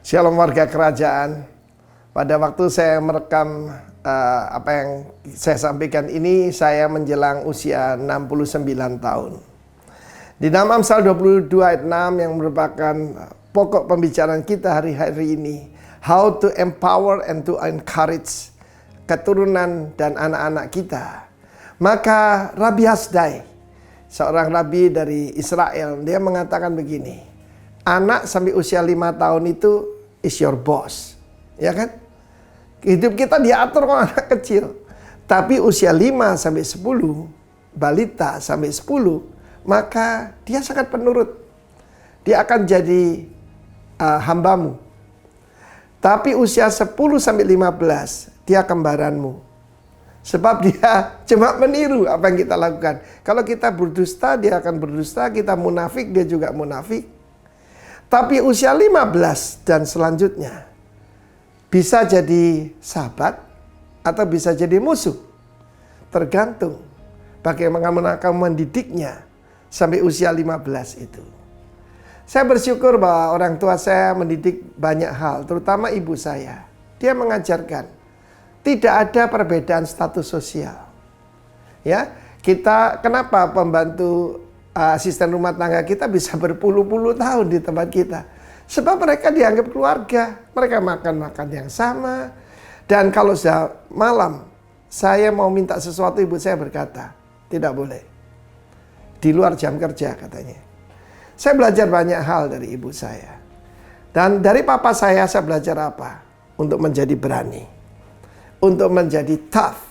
Shalom warga kerajaan. Pada waktu saya merekam apa yang saya sampaikan ini, saya menjelang usia 69 tahun. Di dalam Amsal 22 ayat 6 yang merupakan pokok pembicaraan kita hari-hari ini, how to empower and to encourage keturunan dan anak-anak kita. Maka Rabbi Hasdai, seorang rabi dari Israel, dia mengatakan begini, anak sampai usia 5 tahun itu is your boss, ya kan? Hidup kita diatur kalau anak kecil. Tapi usia 5 sampai 10, balita sampai 10, maka dia sangat penurut. Dia akan jadi hambamu. Tapi usia 10 sampai 15, dia kembaranmu. Sebab dia cuma meniru apa yang kita lakukan. Kalau kita berdusta, dia akan berdusta. Kita munafik, dia juga munafik. Tapi usia 15 dan selanjutnya bisa jadi sahabat atau bisa jadi musuh. Tergantung bagaimana kamu mendidiknya sampai usia 15 itu. Saya bersyukur bahwa orang tua saya mendidik banyak hal, terutama ibu saya. Dia mengajarkan tidak ada perbedaan status sosial. Ya, kita kenapa pembantu asisten rumah tangga kita bisa berpuluh-puluh tahun di tempat kita? Sebab mereka dianggap keluarga. Mereka makan yang sama. Dan kalau sudah malam, saya mau minta sesuatu, ibu saya berkata, tidak boleh. Di luar jam kerja katanya. Saya belajar banyak hal dari ibu saya. Dan dari papa saya belajar apa? Untuk menjadi berani. Untuk menjadi tough.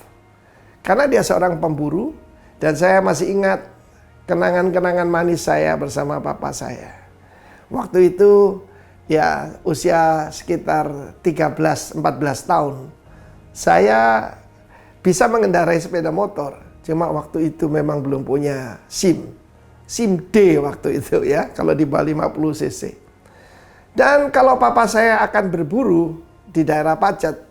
Karena dia seorang pemburu. Dan saya masih ingat kenangan-kenangan manis saya bersama papa saya. Waktu itu ya usia sekitar 13-14 tahun. Saya bisa mengendarai sepeda motor. Cuma waktu itu memang belum punya SIM. SIM D waktu itu ya, kalau di bawah 50 cc. Dan kalau papa saya akan berburu di daerah Pacet,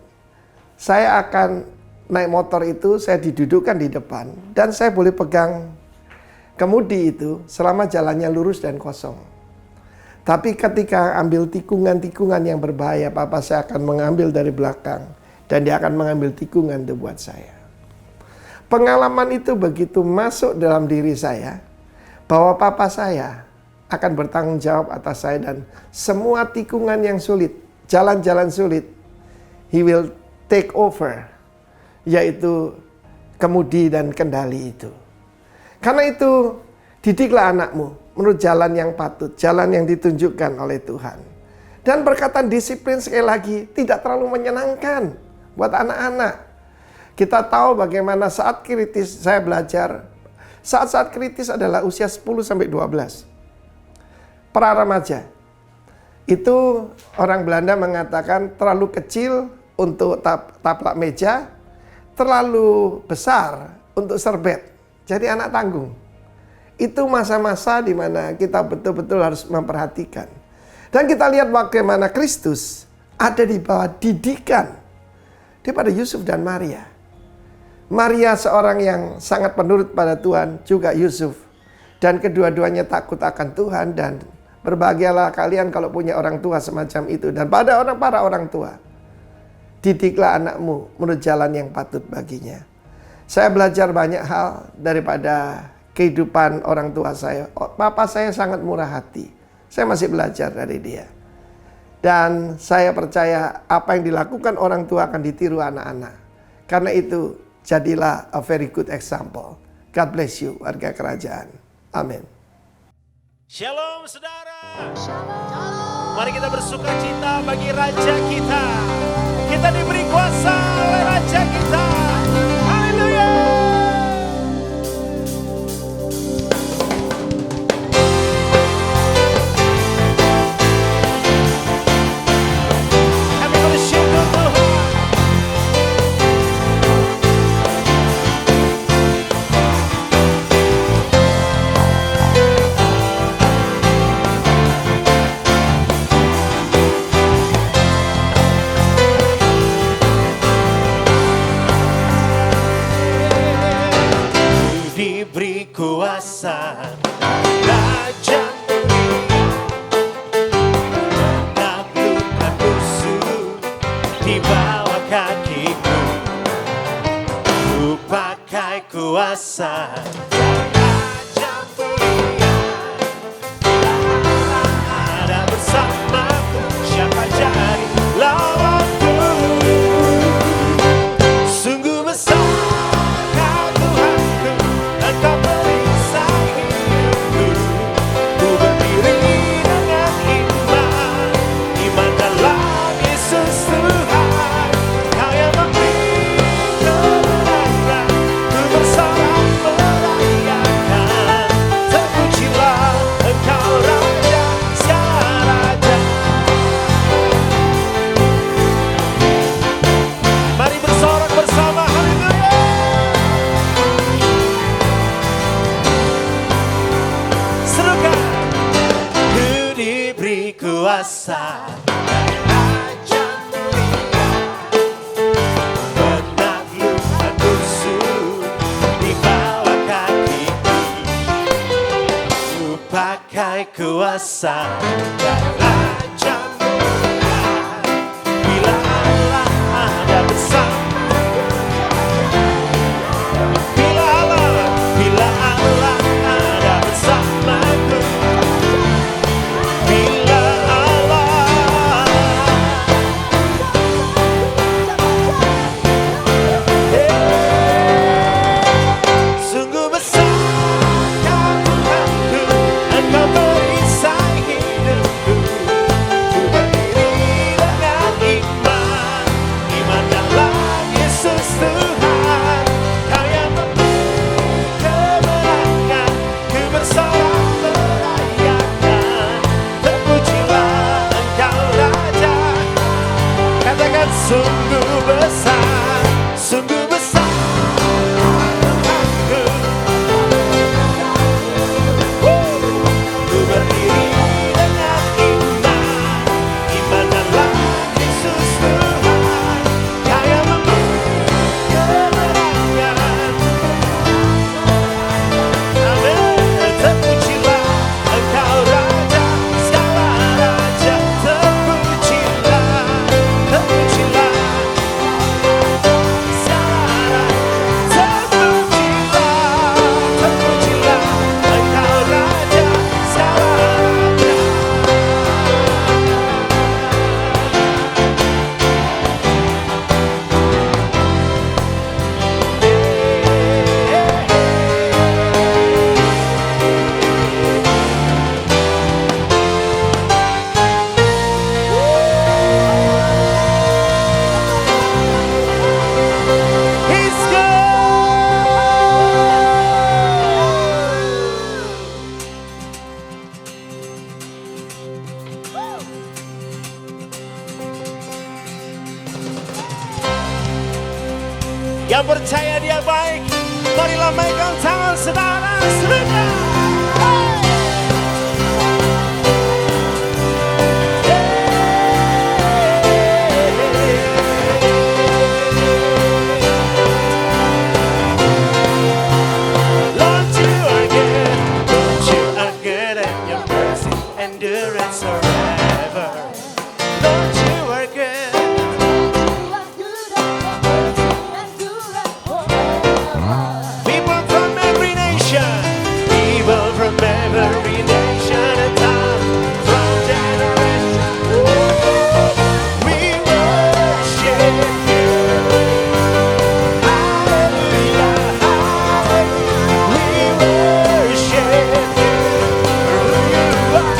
saya akan naik motor itu, saya didudukkan di depan. Dan saya boleh pegang kemudi itu selama jalannya lurus dan kosong. Tapi ketika ambil tikungan-tikungan yang berbahaya, papa saya akan mengambil dari belakang. Dan dia akan mengambil tikungan itu buat saya. Pengalaman itu begitu masuk dalam diri saya, bahwa papa saya akan bertanggung jawab atas saya. Dan semua tikungan yang sulit, jalan-jalan sulit, he will take over. Yaitu kemudi dan kendali itu. Karena itu, didiklah anakmu menurut jalan yang patut, jalan yang ditunjukkan oleh Tuhan. Dan perkataan disiplin sekali lagi tidak terlalu menyenangkan buat anak-anak. Kita tahu bagaimana saat kritis saya belajar. Saat-saat kritis adalah usia 10-12. Pra remaja. Itu orang Belanda mengatakan terlalu kecil untuk taplak meja, terlalu besar untuk serbet. Jadi anak tanggung. Itu masa-masa di mana kita betul-betul harus memperhatikan. Dan kita lihat bagaimana Kristus ada di bawah didikan daripada Yusuf dan Maria. Maria seorang yang sangat penurut pada Tuhan, juga Yusuf. Dan kedua-duanya takut akan Tuhan, dan berbahagialah kalian kalau punya orang tua semacam itu. Dan pada para orang tua, didiklah anakmu menurut jalan yang patut baginya. Saya belajar banyak hal daripada kehidupan orang tua saya. Papa saya sangat murah hati. Saya masih belajar dari dia. Dan saya percaya apa yang dilakukan orang tua akan ditiru anak-anak. Karena itu, jadilah a very good example. God bless you, warga kerajaan. Amin. Shalom saudara. Shalom. Mari kita bersuka cita bagi Raja kita. Kita diberi kuasa oleh Raja kita. Haleluya. Kami bersyukur Tuhan. kuasa. Raja mulia, ada bersamaku, siapa jadi lawanku? Sungguh besar Kau Tuhanku, Engkau perisai hidupku. Ku berdiri dengan iman, iman dalam Yesus Tuhan. Kau yang memberi kemenangan, ku bersorak merayakan. Terpujilah Engkau Raja segala raja. Mari bersorak bersama, haleluya. Serukan, ku diberi kuasa dari Raja mulia, menaklukkan musuh di bawah kakiku. Ku pakai kuasa dari Raja mulia, bila Allah ada bersama. Bila Allah ada bersamaku. Bila Allah, sungguh besar Kau Tuhanku, Engkau perisai hidupku. Ku berdiri dengan iman, iman dalam Yesus Tuhan. Kau yang memberi kemenangan, ku bersorak merayakan. Terpujilah Engkau Raja. Katakan sungguh besar, sungguh besar Tuhanku. Ku berdiri dengan iman, iman dalam Yesus Tuhan. Kau yang memberi kemenangan. Amin. Terpujilah Engkau Raja segala raja. Terpujilah, terpujilah segala raja. Terpujilah, terpujilah Engkau Raja segala raja. He's good. Yang percaya Dia baik, marilah megang tangan saudara, serukan. Lord, you are good. Lord, you are good, and your mercy endureth forever. Lord, you are good. People from every nation, people from every nation and tongue, from generation, we worship you. Hallelujah, hallelujah, we worship you. For who you are.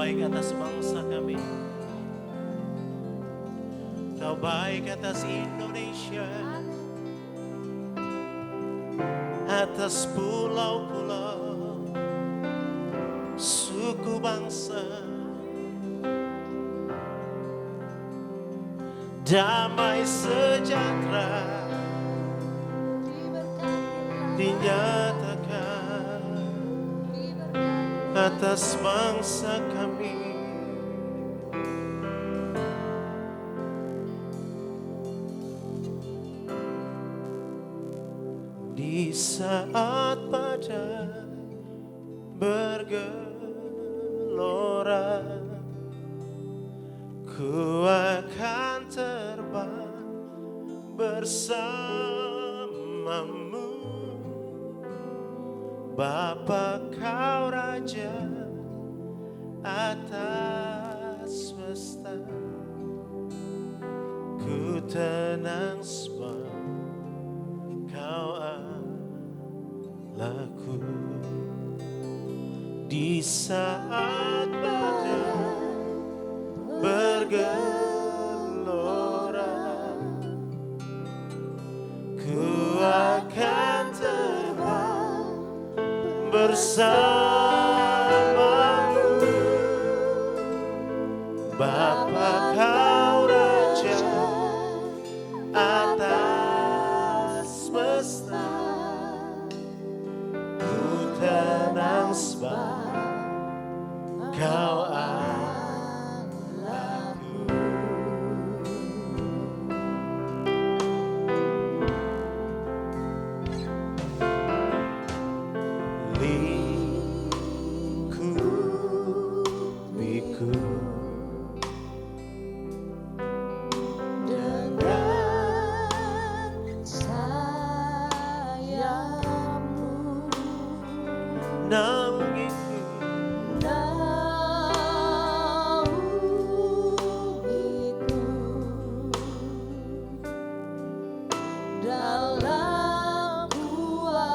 baik atas bangsa kami. Kau baik atas Indonesia, atas pulau-pulau, suku bangsa. Damai sejahtera dinyatakan atas bangsa kami. Di saat badai bergelora, ku akan terbang bersamamu. Bapa kau Raja atas semesta, ku tenang sebab kau Allahku. Di saat badai bergelora, ku akan terbang bersamamu. Bapa kau Raja atas semesta, ku tenang sebab kau Allahku. Lingkupiku dengan sayapmu, naungiku naungiku dalam kuasa-Mu.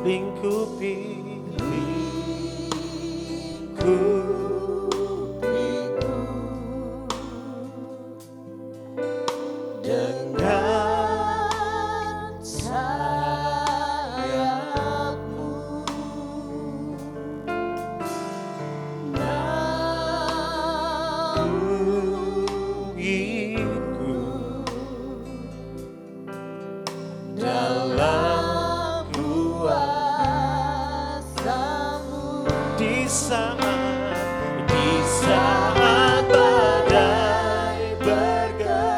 lingkupi Lingkupiku dengan sayapmu, naungiku dalam kuasa-Mu. di saat badai bergelora,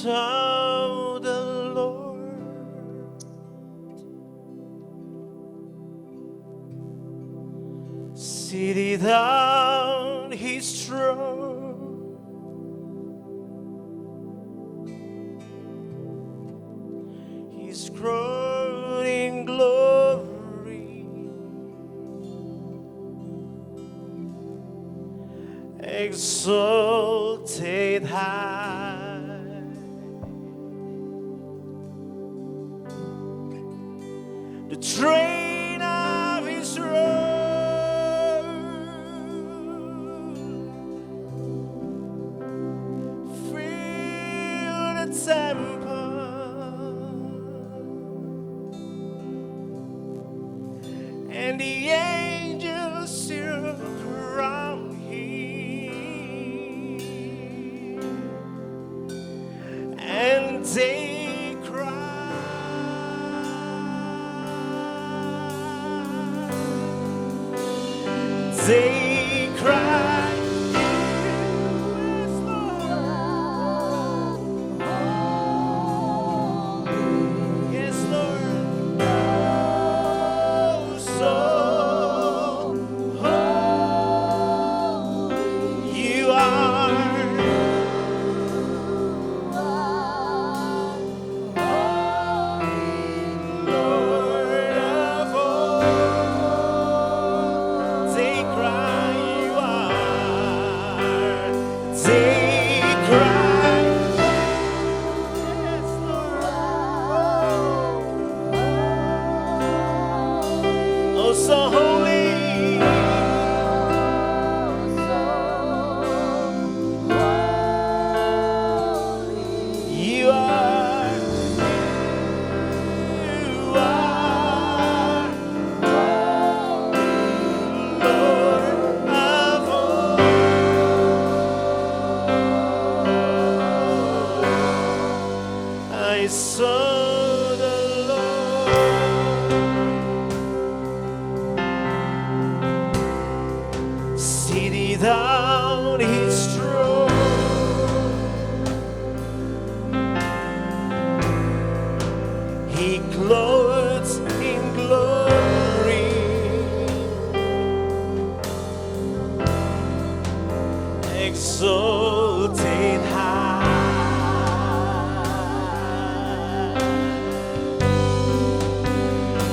saw the Lord seated on his throne, his crown in glory, exalted high. The train of his robe filled the temple, and the angels stood around him, and they cried, they cried, yes, Lord, oh, so holy you are, Lord of all. They cry, you are. They cry, yes, Lord. Oh, so holy. You are. You are. Lord of all. I saw the Lord seated on his throne, he clothed in glory, exalted high.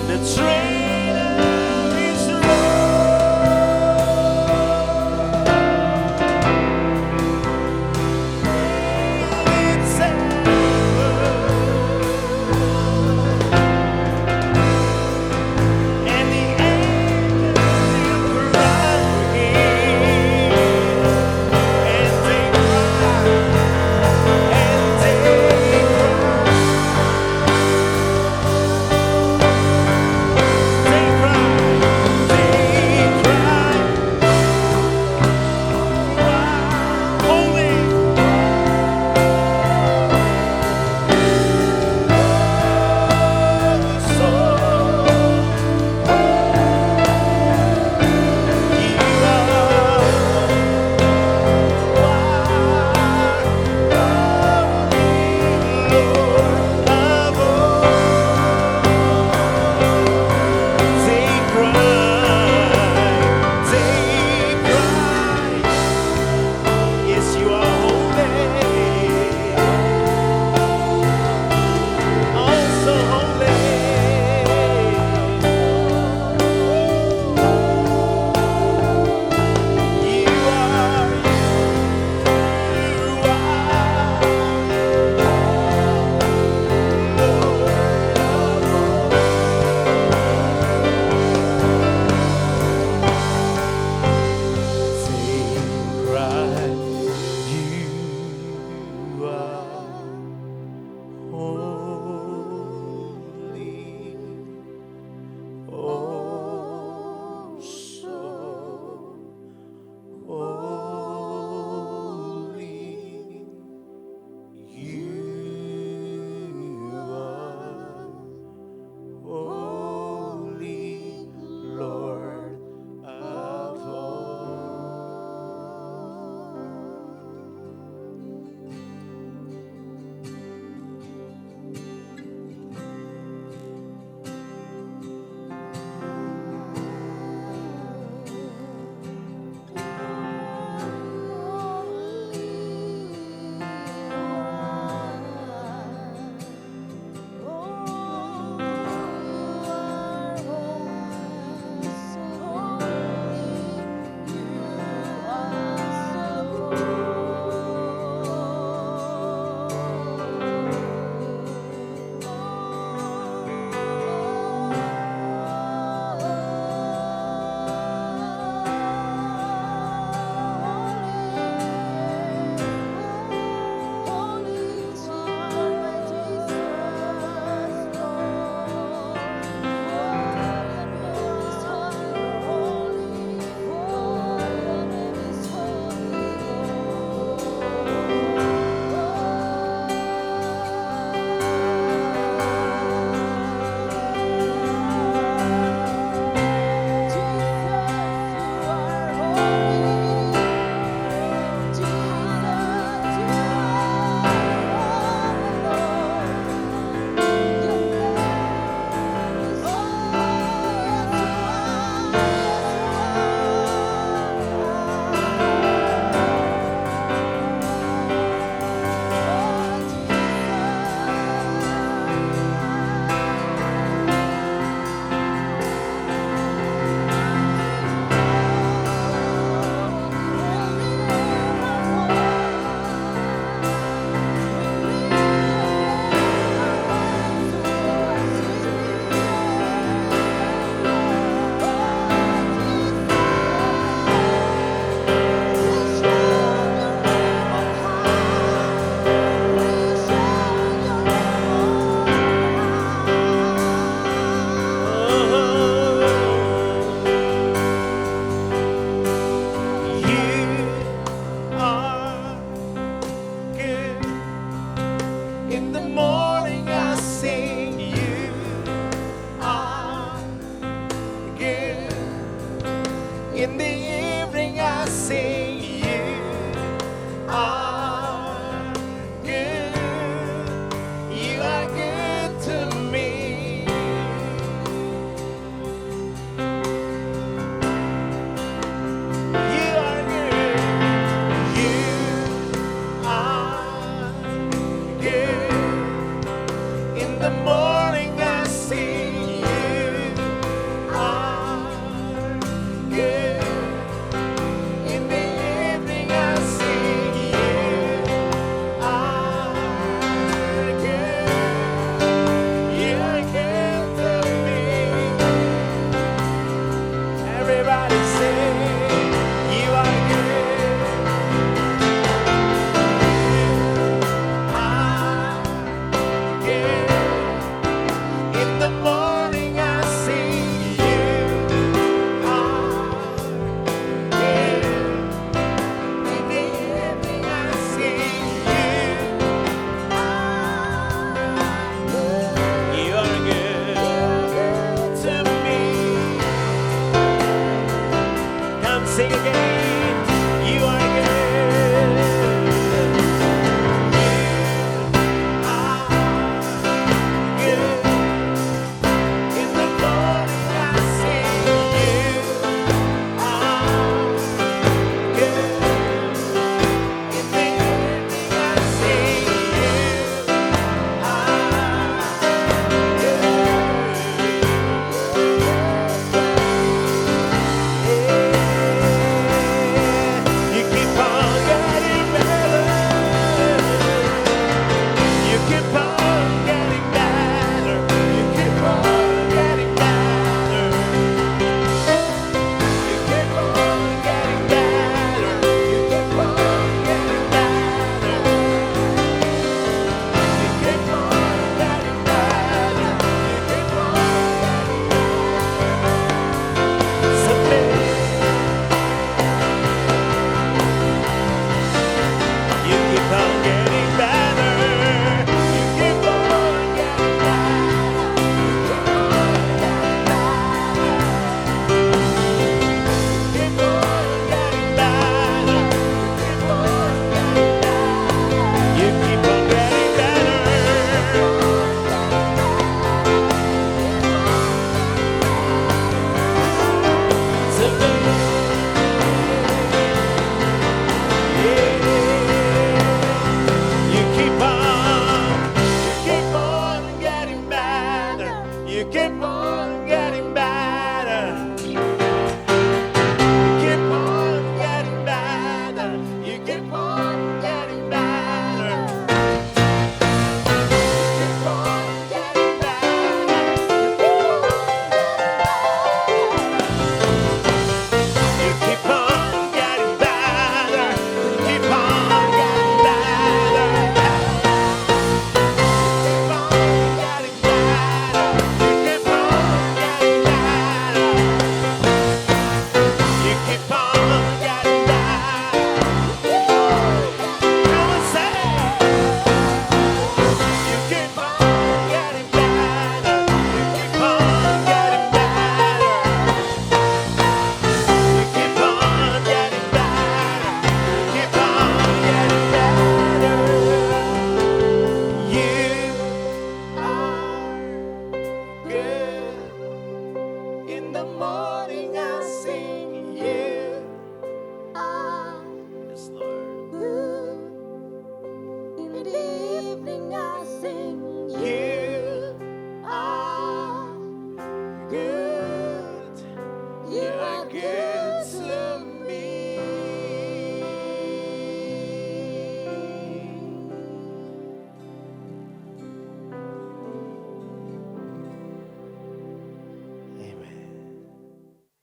The train of his robe its and the angels around him, and they cried, and they cried,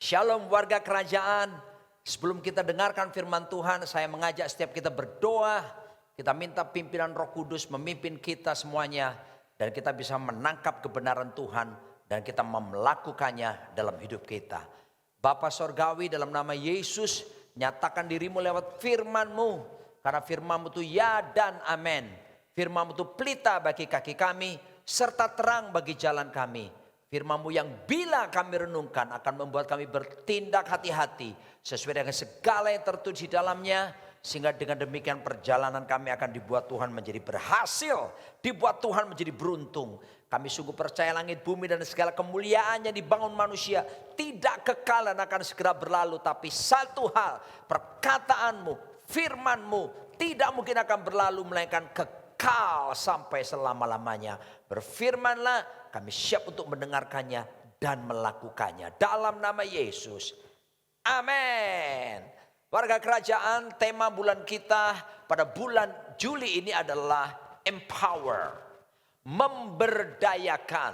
Shalom warga kerajaan. Sebelum kita dengarkan firman Tuhan, saya mengajak setiap kita berdoa. Kita minta pimpinan Roh Kudus memimpin kita semuanya. Dan kita bisa menangkap kebenaran Tuhan. Dan kita melakukannya dalam hidup kita. Bapa Sorgawi, dalam nama Yesus, nyatakan dirimu lewat firman-Mu. Karena firman-Mu itu ya dan amin. Firman-Mu itu pelita bagi kaki kami, serta terang bagi jalan kami. Firman-Mu yang bila kami renungkan akan membuat kami bertindak hati-hati sesuai dengan segala yang tertulis di dalamnya. Sehingga dengan demikian perjalanan kami akan dibuat Tuhan menjadi berhasil. Dibuat Tuhan menjadi beruntung. Kami sungguh percaya langit bumi dan segala kemuliaannya dibangun manusia tidak kekal dan akan segera berlalu. Tapi satu hal, perkataanmu, firmanmu tidak mungkin akan berlalu melainkan kekal sampai selama-lamanya. Berfirmanlah, kami siap untuk mendengarkannya dan melakukannya. Dalam nama Yesus. Amin. Warga kerajaan, tema bulan kita pada bulan Juli ini adalah empower. Memberdayakan.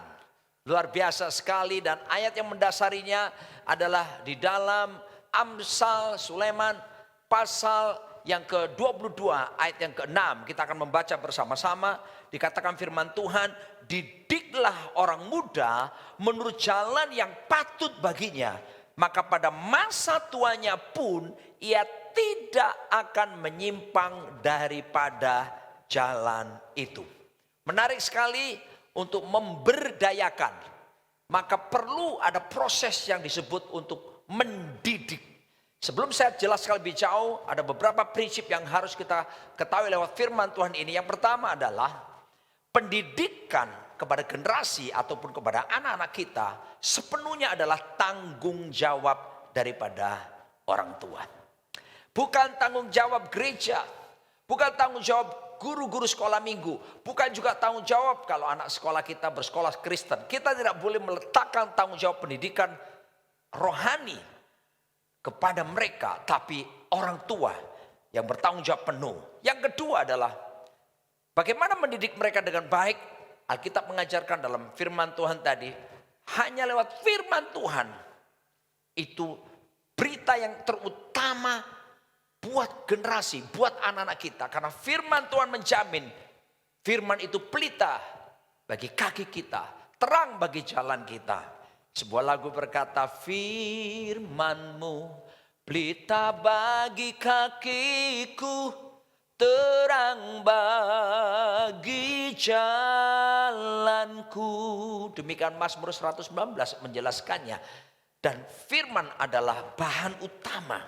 Luar biasa sekali dan ayat yang mendasarinya adalah di dalam Amsal Sulaiman pasal yang ke-22 ayat yang ke-6. Kita akan membaca bersama-sama. Dikatakan firman Tuhan, didiklah orang muda menurut jalan yang patut baginya. Maka pada masa tuanya pun ia tidak akan menyimpang daripada jalan itu. Menarik sekali untuk memberdayakan. Maka perlu ada proses yang disebut untuk mendidik. Sebelum saya jelaskan lebih jauh, ada beberapa prinsip yang harus kita ketahui lewat firman Tuhan ini. Yang pertama adalah pendidikan kepada generasi ataupun kepada anak-anak kita sepenuhnya adalah tanggung jawab daripada orang tua. Bukan tanggung jawab gereja, bukan tanggung jawab guru-guru sekolah minggu, bukan juga tanggung jawab kalau anak sekolah kita bersekolah Kristen. Kita tidak boleh meletakkan tanggung jawab pendidikan rohani kepada mereka, tapi orang tua yang bertanggung jawab penuh. Yang kedua adalah bagaimana mendidik mereka dengan baik. Alkitab mengajarkan dalam firman Tuhan tadi, hanya lewat firman Tuhan itu berita yang terutama buat generasi, buat anak-anak kita. Karena firman Tuhan menjamin, firman itu pelita bagi kaki kita, terang bagi jalan kita. Sebuah lagu berkata, firman-Mu pelita bagi kakiku, terang bagi jalanku. Demikian Mazmur 119 menjelaskannya. Dan firman adalah bahan utama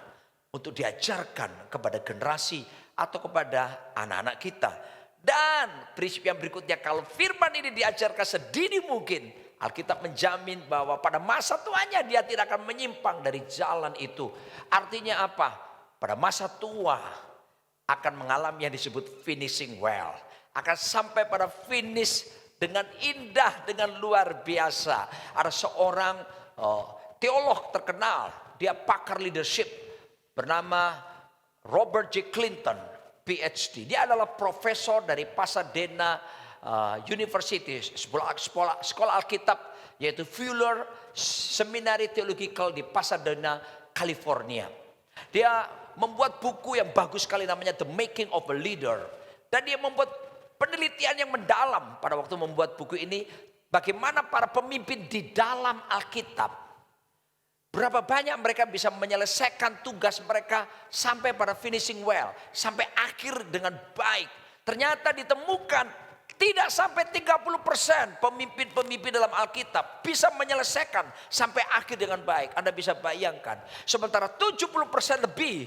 untuk diajarkan kepada generasi atau kepada anak-anak kita. Dan prinsip yang berikutnya, kalau firman ini diajarkan sedini mungkin, Alkitab menjamin bahwa pada masa tuanya dia tidak akan menyimpang dari jalan itu. Artinya apa? Pada masa tua akan mengalami yang disebut finishing well. Akan sampai pada finish dengan indah, dengan luar biasa. Ada seorang teolog terkenal, dia pakar leadership, bernama Robert J. Clinton, PhD. Dia adalah profesor dari Pasadena University, sekolah Alkitab, yaitu Fuller Seminary Theological di Pasadena, California. Dia membuat buku yang bagus sekali namanya The Making of a Leader. Dan dia membuat penelitian yang mendalam pada waktu membuat buku ini. Bagaimana para pemimpin di dalam Alkitab, berapa banyak mereka bisa menyelesaikan tugas mereka sampai pada finishing well, sampai akhir dengan baik. Ternyata ditemukan tidak sampai 30% pemimpin-pemimpin dalam Alkitab bisa menyelesaikan sampai akhir dengan baik. Anda bisa bayangkan. Sementara 70% lebih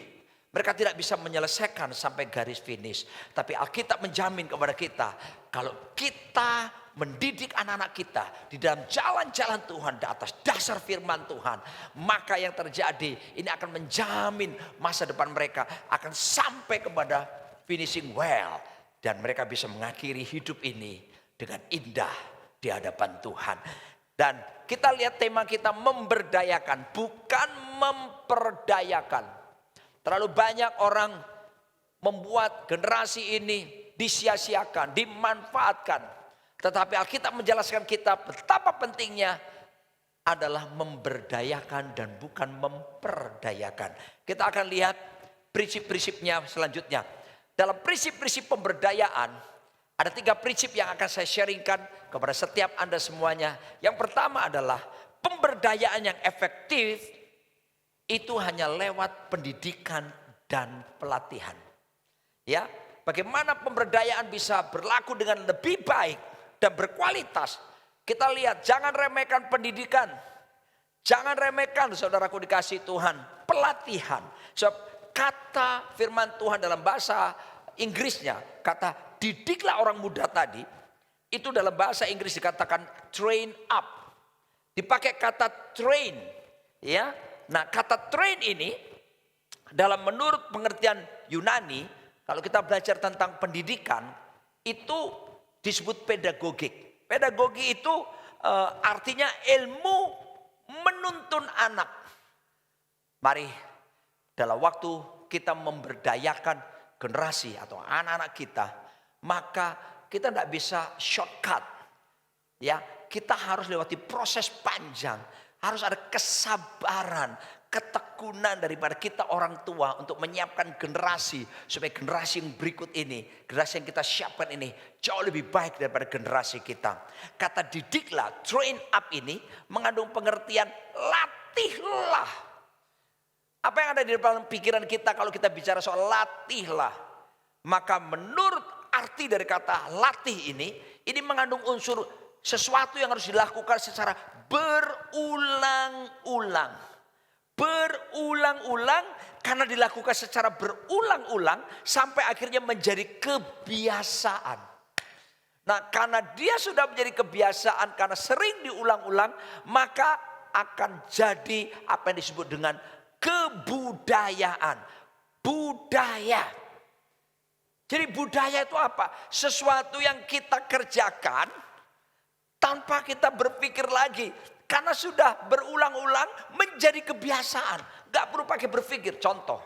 mereka tidak bisa menyelesaikan sampai garis finish. Tapi Alkitab menjamin kepada kita, kalau kita mendidik anak-anak kita di dalam jalan-jalan Tuhan di atas dasar firman Tuhan, maka yang terjadi ini akan menjamin masa depan mereka akan sampai kepada finishing well. Dan mereka bisa mengakhiri hidup ini dengan indah di hadapan Tuhan. Dan kita lihat tema kita memberdayakan, bukan memperdayakan. Terlalu banyak orang membuat generasi ini disia-siakan, dimanfaatkan. Tetapi Alkitab menjelaskan kita betapa pentingnya adalah memberdayakan dan bukan memperdayakan. Kita akan lihat prinsip-prinsipnya selanjutnya. Dalam prinsip-prinsip pemberdayaan, ada 3 prinsip yang akan saya sharingkan kepada setiap Anda semuanya. Yang pertama adalah pemberdayaan yang efektif itu hanya lewat pendidikan dan pelatihan. Ya, bagaimana pemberdayaan bisa berlaku dengan lebih baik dan berkualitas? Kita lihat, jangan remehkan pendidikan. Jangan remehkan, saudaraku dikasih Tuhan, pelatihan. Sebab kata firman Tuhan dalam bahasa Inggrisnya, kata didiklah orang muda tadi, itu dalam bahasa Inggris dikatakan train up. Dipakai kata train, ya. Nah, kata train ini dalam menurut pengertian Yunani, kalau kita belajar tentang pendidikan, itu disebut pedagogik. Pedagogi itu artinya ilmu menuntun anak. Mari dalam waktu kita memberdayakan generasi atau anak-anak kita, maka kita tidak bisa shortcut. Ya, kita harus lewati proses panjang. Harus ada kesabaran, ketekunan daripada kita orang tua untuk menyiapkan generasi. Supaya generasi yang berikut ini, generasi yang kita siapkan ini jauh lebih baik daripada generasi kita. Kata didiklah, train up ini mengandung pengertian latihlah. Apa yang ada di dalam pikiran kita kalau kita bicara soal latihlah? Maka menurut arti dari kata latih ini mengandung unsur sesuatu yang harus dilakukan secara berulang-ulang. Berulang-ulang karena dilakukan secara berulang-ulang sampai akhirnya menjadi kebiasaan. Nah, karena dia sudah menjadi kebiasaan karena sering diulang-ulang, maka akan jadi apa yang disebut dengan kebudayaan. Budaya. Jadi budaya itu apa? Sesuatu yang kita kerjakan tanpa kita berpikir lagi. Karena sudah berulang-ulang menjadi kebiasaan. Gak perlu pakai berpikir. Contoh,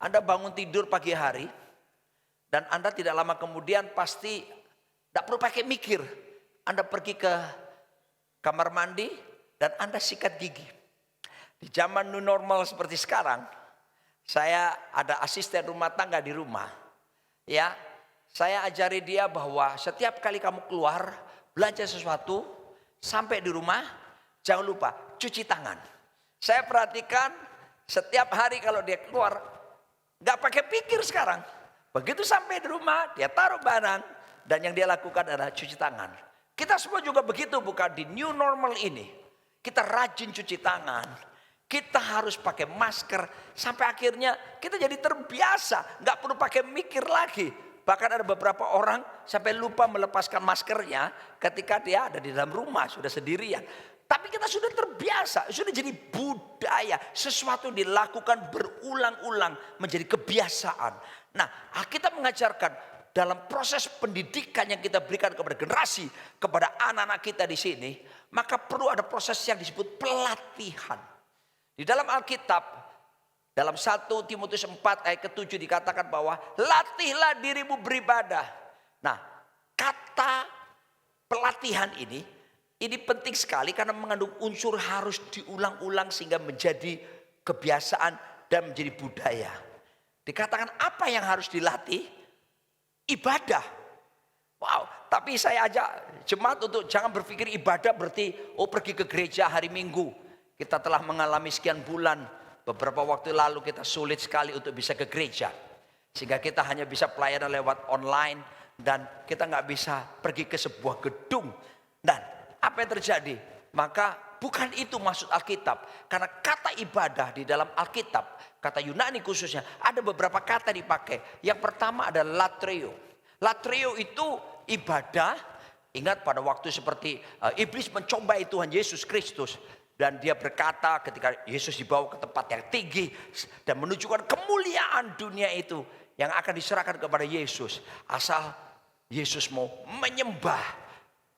Anda bangun tidur pagi hari. Dan Anda tidak lama kemudian pasti gak perlu pakai mikir. Anda pergi ke kamar mandi dan Anda sikat gigi. Di zaman new normal seperti sekarang, saya ada asisten rumah tangga di rumah. Ya, saya ajari dia bahwa setiap kali kamu keluar belanja sesuatu, sampai di rumah jangan lupa cuci tangan. Saya perhatikan setiap hari kalau dia keluar gak pakai pikir sekarang. Begitu sampai di rumah dia taruh barang dan yang dia lakukan adalah cuci tangan. Kita semua juga begitu, bukan? Di new normal ini kita rajin cuci tangan. Kita harus pakai masker sampai akhirnya kita jadi terbiasa, nggak perlu pakai mikir lagi. Bahkan ada beberapa orang sampai lupa melepaskan maskernya ketika dia ada di dalam rumah sudah sendirian. Tapi kita sudah terbiasa, sudah jadi budaya, sesuatu dilakukan berulang-ulang menjadi kebiasaan. Nah, Alkitab mengajarkan dalam proses pendidikan yang kita berikan kepada generasi, kepada anak-anak kita di sini, maka perlu ada proses yang disebut pelatihan. Di dalam Alkitab, dalam 1 Timotius 4 ayat ke-7 dikatakan bahwa latihlah dirimu beribadah. Nah, kata pelatihan ini penting sekali karena mengandung unsur harus diulang-ulang sehingga menjadi kebiasaan dan menjadi budaya. Dikatakan apa yang harus dilatih? Ibadah. Wow, tapi saya ajak jemaat untuk jangan berpikir ibadah berarti pergi ke gereja hari Minggu. Kita telah mengalami sekian bulan, beberapa waktu lalu kita sulit sekali untuk bisa ke gereja. Sehingga kita hanya bisa pelayanan lewat online dan kita nggak bisa pergi ke sebuah gedung. Dan apa yang terjadi? Maka bukan itu maksud Alkitab. Karena kata ibadah di dalam Alkitab, kata Yunani khususnya, ada beberapa kata dipakai. Yang pertama adalah latreo. Latreo itu ibadah. Ingat pada waktu seperti iblis mencobai Tuhan Yesus Kristus. Dan dia berkata ketika Yesus dibawa ke tempat yang tinggi dan menunjukkan kemuliaan dunia itu yang akan diserahkan kepada Yesus. Asal Yesus mau menyembah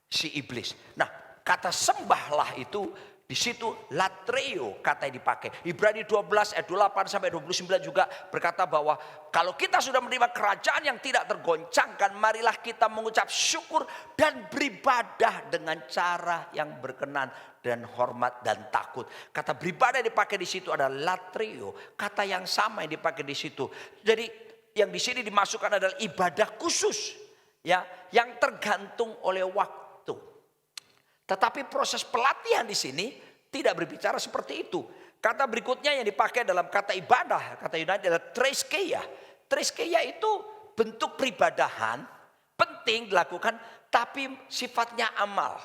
si iblis. Nah, kata sembahlah itu Di situ latreo kata yang dipakai. Ibrani 12 ayat 28 sampai 29 juga berkata bahwa kalau kita sudah menerima kerajaan yang tidak tergoncangkan, marilah kita mengucap syukur dan beribadah dengan cara yang berkenan dan hormat dan takut. Kata beribadah yang dipakai di situ adalah latreo, kata yang sama yang dipakai di situ. Jadi yang di sini dimasukkan adalah ibadah khusus, ya, yang tergantung oleh waktu. Tetapi proses pelatihan di sini tidak berbicara seperti itu. Kata berikutnya yang dipakai dalam kata ibadah, kata Yunani adalah treskeia. Treskeia itu bentuk peribadahan, penting dilakukan, tapi sifatnya amal.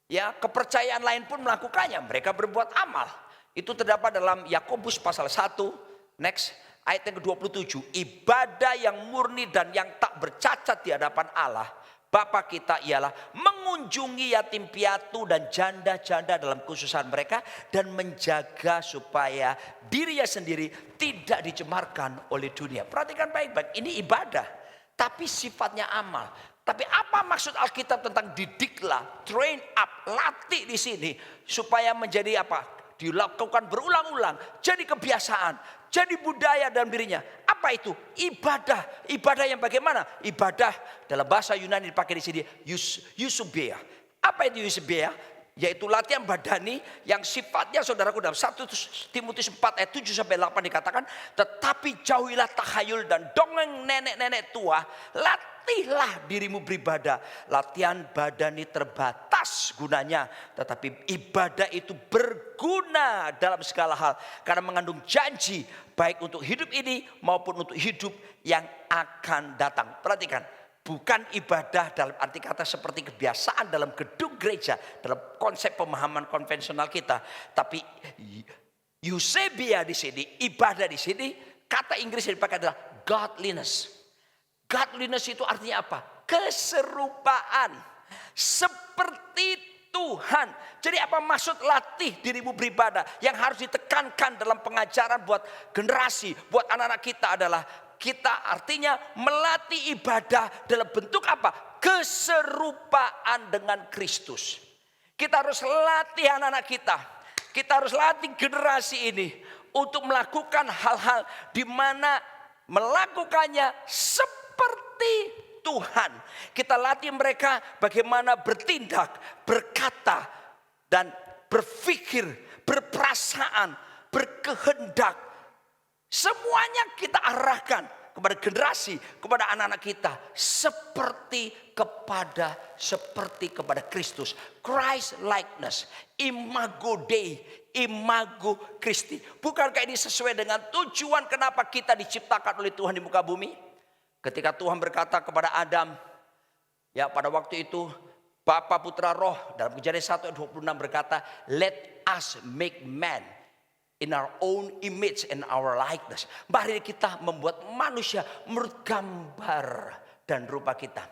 Ya, kepercayaan lain pun melakukannya, mereka berbuat amal. Itu terdapat dalam Yakobus pasal 1, next, ayat yang ke-27. Ibadah yang murni dan yang tak bercacat di hadapan Allah Bapa kita ialah mengunjungi yatim piatu dan janda-janda dalam kekhususan mereka dan menjaga supaya dirinya sendiri tidak dicemarkan oleh dunia. Perhatikan baik-baik, ini ibadah tapi sifatnya amal. Tapi apa maksud Alkitab tentang didiklah, train up, latih di sini supaya menjadi apa? Dilakukan berulang-ulang, jadi kebiasaan, jadi budaya dalam dirinya. Apa itu? Ibadah. Ibadah yang bagaimana? Ibadah dalam bahasa Yunani dipakai di sini eusebia. Apa itu eusebia? Yaitu latihan badani yang sifatnya saudaraku dalam 1 Timotius 4 ayat 7 sampai 8 dikatakan, tetapi jauhilah takhayul dan dongeng nenek-nenek tua, latihlah dirimu beribadah. Latihan badani terbatas gunanya, tetapi ibadah itu berguna dalam segala hal karena mengandung janji baik untuk hidup ini maupun untuk hidup yang akan datang. Perhatikan, bukan ibadah dalam arti kata seperti kebiasaan dalam gedung gereja, dalam konsep pemahaman konvensional kita. Tapi eusebia di sini, ibadah di sini, kata Inggris yang dipakai adalah godliness. Godliness itu artinya apa? Keserupaan, seperti Tuhan. Jadi apa maksud latih dirimu beribadah? Yang harus ditekankan dalam pengajaran buat generasi, buat anak-anak kita adalah kita artinya melatih ibadah dalam bentuk apa? Keserupaan dengan Kristus. Kita harus latih anak-anak kita. Kita harus latih generasi ini untuk melakukan hal-hal di mana melakukannya seperti Tuhan. Kita latih mereka bagaimana bertindak, berkata, dan berpikir, berperasaan, berkehendak. Semuanya kita arahkan kepada generasi, kepada anak-anak kita seperti kepada Kristus. Christ likeness, imago Dei, imago Christi. Bukankah ini sesuai dengan tujuan kenapa kita diciptakan oleh Tuhan di muka bumi? Ketika Tuhan berkata kepada Adam, ya pada waktu itu Bapa, Putra, Roh, dalam Kejadian 1 ayat 26 berkata, let us make man in our own image and our likeness. Mari kita membuat manusia menurut gambar dan rupa kita.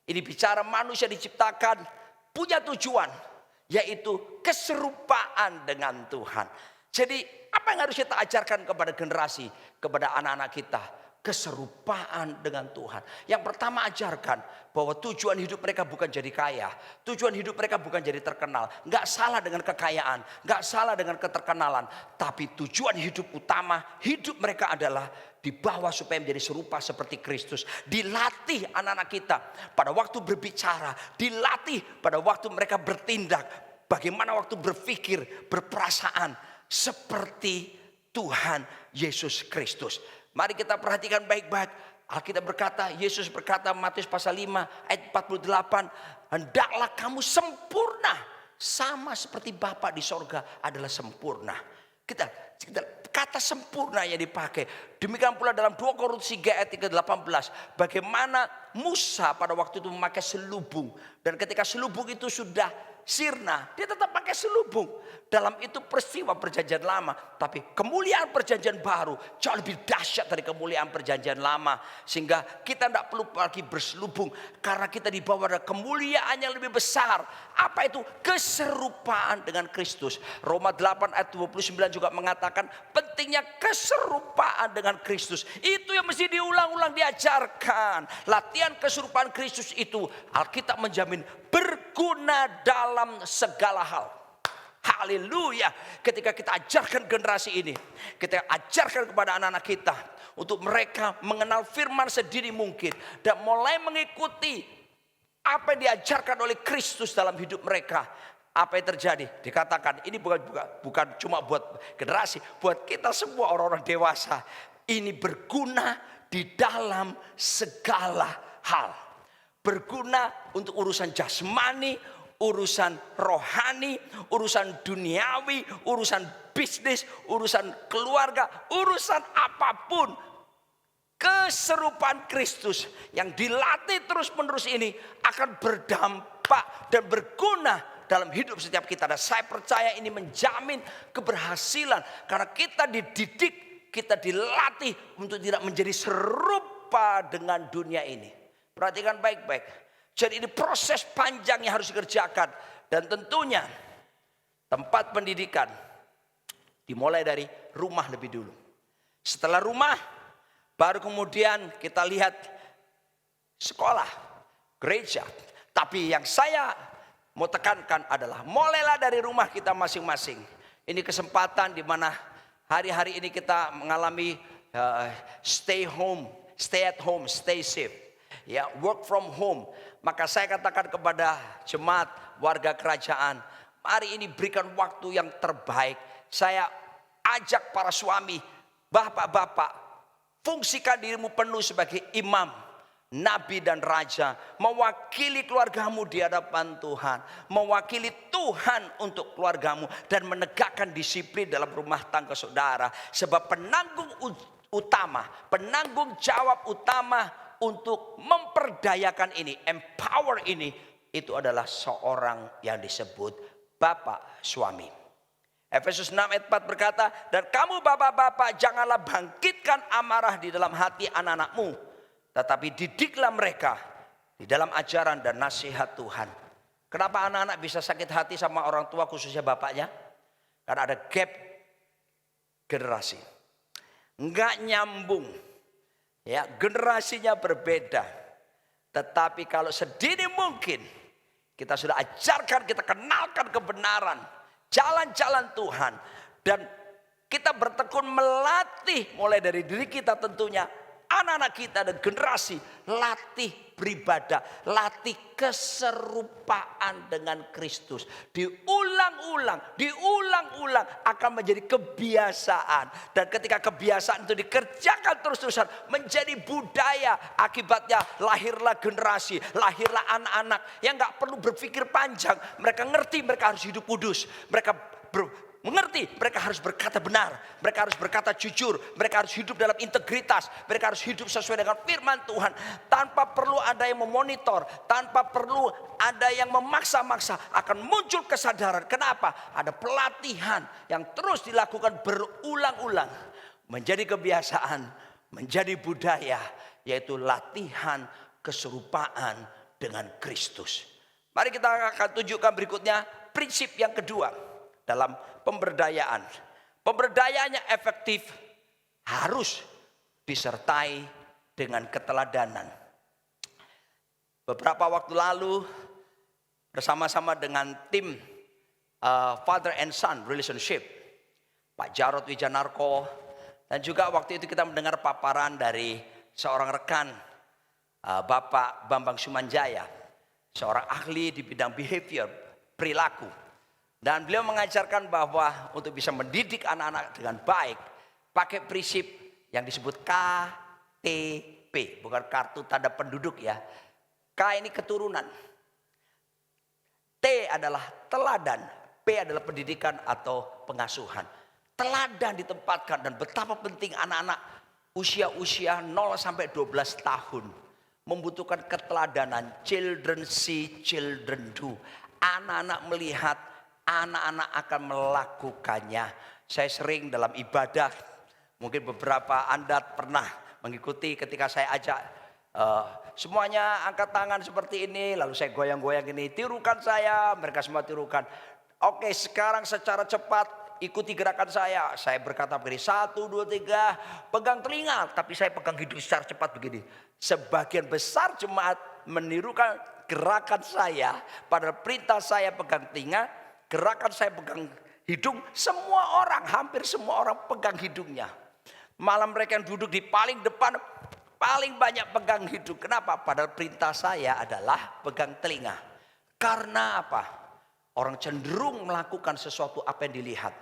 Ini bicara manusia diciptakan punya tujuan, yaitu keserupaan dengan Tuhan. Jadi apa yang harus kita ajarkan kepada generasi, kepada anak-anak kita? Keserupaan dengan Tuhan. Yang pertama ajarkan bahwa tujuan hidup mereka bukan jadi kaya. Tujuan hidup mereka bukan jadi terkenal. Gak salah dengan kekayaan, gak salah dengan keterkenalan. Tapi tujuan hidup utama hidup mereka adalah dibawa supaya menjadi serupa seperti Kristus. Dilatih anak-anak kita pada waktu berbicara. Dilatih pada waktu mereka bertindak. Bagaimana waktu berpikir, berperasaan seperti Tuhan Yesus Kristus. Mari kita perhatikan baik-baik. Alkitab berkata, Yesus berkata Matius pasal 5 ayat 48. Hendaklah kamu sempurna sama seperti Bapa di sorga adalah sempurna. Kita kata sempurna yang dipakai. Demikian pula dalam 2 Korintus 3 ayat 18. Bagaimana Musa pada waktu itu memakai selubung. Dan ketika selubung itu sudah sirna, dia tetap pakai selubung. Dalam itu peristiwa perjanjian lama. Tapi kemuliaan perjanjian baru jauh lebih dahsyat dari kemuliaan perjanjian lama. Sehingga kita tidak perlu lagi berselubung. Karena kita dibawa pada kemuliaan yang lebih besar. Apa itu? Keserupaan dengan Kristus. Roma 8 ayat 29 juga mengatakan pentingnya keserupaan dengan Kristus. Itu yang mesti diulang-ulang diajarkan. Latihan keserupaan Kristus itu Alkitab menjamin berguna dalam segala hal. Haleluya. Ketika kita ajarkan generasi ini, kita ajarkan kepada anak-anak kita untuk mereka mengenal firman sedini mungkin dan mulai mengikuti apa yang diajarkan oleh Kristus dalam hidup mereka. Apa yang terjadi? Dikatakan ini bukan cuma buat generasi, buat kita semua orang-orang dewasa. Ini berguna di dalam segala hal. Berguna untuk urusan jasmani, urusan rohani, urusan duniawi, urusan bisnis, urusan keluarga, urusan apapun. Keserupaan Kristus yang dilatih terus-menerus ini akan berdampak dan berguna dalam hidup setiap kita. Dan saya percaya ini menjamin keberhasilan karena kita dididik, kita dilatih untuk tidak menjadi serupa dengan dunia ini. Perhatikan baik-baik. Jadi ini proses panjang yang harus dikerjakan. Dan tentunya tempat pendidikan dimulai dari rumah lebih dulu. Setelah rumah, baru kemudian kita lihat sekolah, gereja. Tapi yang saya mau tekankan adalah mulailah dari rumah kita masing-masing. Ini kesempatan di mana hari-hari ini kita mengalami stay at home, stay safe. Ya, work from home. Maka saya katakan kepada jemaat warga kerajaan, mari ini berikan waktu yang terbaik. Saya ajak para suami, bapak-bapak, fungsikan dirimu penuh sebagai imam, nabi dan raja. Mewakili keluargamu di hadapan Tuhan. Mewakili Tuhan untuk keluargamu. Dan menegakkan disiplin dalam rumah tangga saudara. Sebab penanggung utama, penanggung jawab utama untuk memperdayakan ini, empower ini, itu adalah seorang yang disebut bapak suami. Efesus 6 ayat 4 berkata, dan kamu bapak-bapak janganlah bangkitkan amarah di dalam hati anak-anakmu, tetapi didiklah mereka di dalam ajaran dan nasihat Tuhan. Kenapa anak-anak bisa sakit hati sama orang tua khususnya bapaknya? Karena ada gap generasi. Enggak nyambung. Ya, generasinya berbeda. Tetapi kalau sedini mungkin kita sudah ajarkan, kita kenalkan kebenaran, jalan-jalan Tuhan, dan kita bertekun melatih mulai dari diri kita tentunya, anak-anak kita dan generasi, latih beribadah, latih keserupaan dengan Kristus. Diulang-ulang akan menjadi kebiasaan. Dan ketika kebiasaan itu dikerjakan terus-terusan menjadi budaya, akibatnya lahirlah generasi, lahirlah anak-anak yang gak perlu berpikir panjang. Mereka ngerti mereka harus hidup kudus. Mereka mengerti mereka harus berkata benar, mereka harus berkata jujur, mereka harus hidup dalam integritas, mereka harus hidup sesuai dengan firman Tuhan, tanpa perlu ada yang memonitor, tanpa perlu ada yang memaksa-maksa, akan muncul kesadaran. Kenapa? Ada pelatihan yang terus dilakukan berulang-ulang, menjadi kebiasaan, menjadi budaya, yaitu latihan keserupaan dengan Kristus. Mari kita akan tunjukkan berikutnya prinsip yang kedua dalam pemberdayaan. Pemberdayaannya efektif harus disertai dengan keteladanan. Beberapa waktu lalu bersama-sama dengan tim Father and Son Relationship, Pak Jarod Wijanarko, dan juga waktu itu kita mendengar paparan dari seorang rekan Bapak Bambang Sumanjaya, seorang ahli di bidang behavior, perilaku. Dan beliau mengajarkan bahwa untuk bisa mendidik anak-anak dengan baik, pakai prinsip yang disebut KTP, bukan kartu tanda penduduk ya. K ini keturunan, T adalah teladan, P adalah pendidikan atau pengasuhan. Teladan ditempatkan, dan betapa penting anak-anak usia-usia 0 sampai 12 tahun membutuhkan keteladanan. Children see, children do. Anak-anak melihat, anak-anak akan melakukannya. Saya sering dalam ibadah, mungkin beberapa Anda pernah mengikuti ketika saya ajak semuanya angkat tangan seperti ini, lalu saya goyang-goyang ini, tirukan saya, mereka semua tirukan. Oke, sekarang secara cepat ikuti gerakan saya. Saya berkata begini, 1, 2, 3, pegang telinga, tapi saya pegang hidung secara cepat begini. Sebagian besar jemaat menirukan gerakan saya, pada perintah saya pegang telinga. gerakan saya pegang hidung, semua orang, hampir semua orang pegang hidungnya. Malah mereka yang duduk di paling depan paling banyak pegang hidung. Kenapa? Padahal perintah saya adalah pegang telinga. Karena apa? Orang cenderung melakukan sesuatu apa yang dilihat.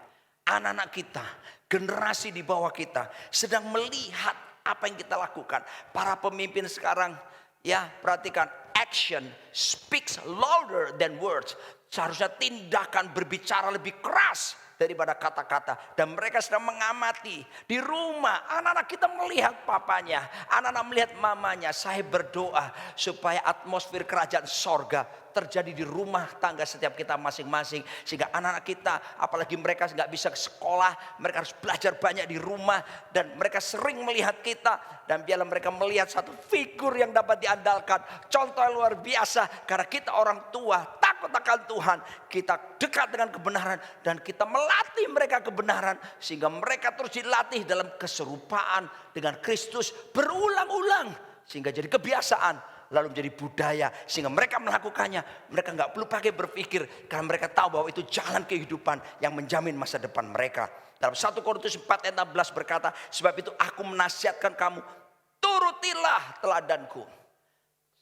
Anak-anak kita, generasi di bawah kita sedang melihat apa yang kita lakukan. Para pemimpin sekarang, ya perhatikan, action speaks louder than words. Seharusnya tindakan berbicara lebih keras daripada kata-kata. Dan mereka sedang mengamati di rumah. Anak-anak kita melihat papanya, anak-anak melihat mamanya. Saya berdoa supaya atmosfer kerajaan sorga terjadi di rumah tangga setiap kita masing-masing. Sehingga anak-anak kita, apalagi mereka nggak bisa ke sekolah, mereka harus belajar banyak di rumah. Dan mereka sering melihat kita. Dan biarlah mereka melihat satu figur yang dapat diandalkan. Contoh yang luar biasa. Karena kita orang tua takut akan Tuhan. Kita dekat dengan kebenaran. Dan kita melatih mereka kebenaran. Sehingga mereka terus dilatih dalam keserupaan dengan Kristus berulang-ulang. Sehingga jadi kebiasaan. Lalu menjadi budaya. Sehingga mereka melakukannya. Mereka nggak perlu pakai berpikir. Karena mereka tahu bahwa itu jalan kehidupan yang menjamin masa depan mereka. Dalam 1 Korintus 4 ayat 16 berkata, sebab itu aku menasihatkan kamu, turutilah teladanku.